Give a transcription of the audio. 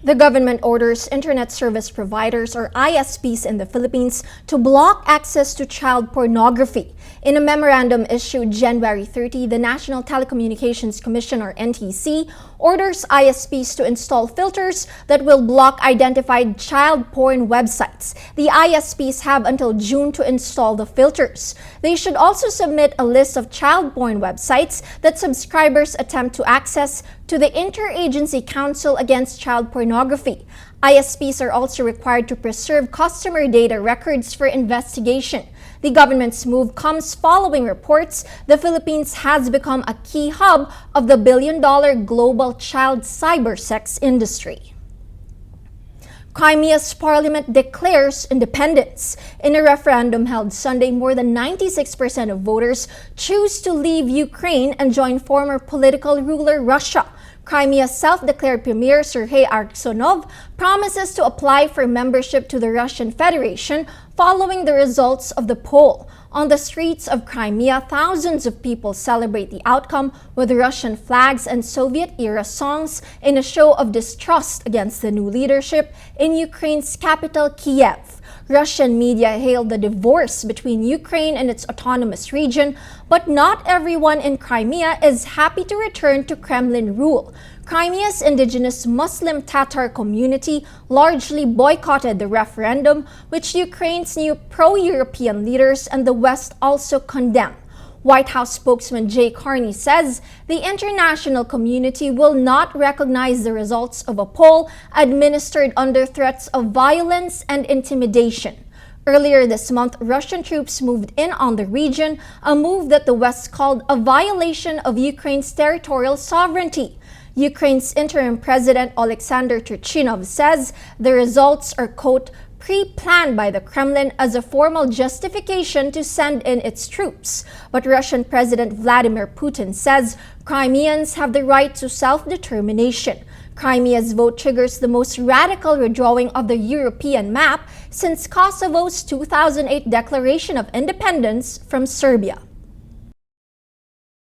The government orders internet service providers or ISPs in the Philippines to block access to child pornography. In a memorandum issued January 30, the National Telecommunications Commission or NTC orders ISPs to install filters that will block identified child porn websites. The ISPs have until June to install the filters. They should also submit a list of child porn websites that subscribers attempt to access to the Interagency Council Against Child Pornography. ISPs are also required to preserve customer data records for investigation. The government's move comes following reports the Philippines has become a key hub of the billion-dollar global child cybersex industry. Crimea's parliament declares independence. In a referendum held Sunday, more than 96% of voters choose to leave Ukraine and join former political ruler Russia. Crimea's self-declared premier Sergei Aksyonov promises to apply for membership to the Russian Federation following the results of the poll. On the streets of Crimea, thousands of people celebrate the outcome with Russian flags and Soviet-era songs in a show of distrust against the new leadership in Ukraine's capital, Kiev. Russian media hailed the divorce between Ukraine and its autonomous region, but not everyone in Crimea is happy to return to Kremlin rule. Crimea's indigenous Muslim Tatar community largely boycotted the referendum, which Ukraine's new pro-European leaders and the West also condemn. White House spokesman Jay Carney says the international community will not recognize the results of a poll administered under threats of violence and intimidation. Earlier this month, Russian troops moved in on the region, a move that the West called a violation of Ukraine's territorial sovereignty. Ukraine's interim president Alexander Turchinov says the results are, quote, pre-planned by the Kremlin as a formal justification to send in its troops. But Russian President Vladimir Putin says Crimeans have the right to self-determination. Crimea's vote triggers the most radical redrawing of the European map since Kosovo's 2008 declaration of independence from Serbia.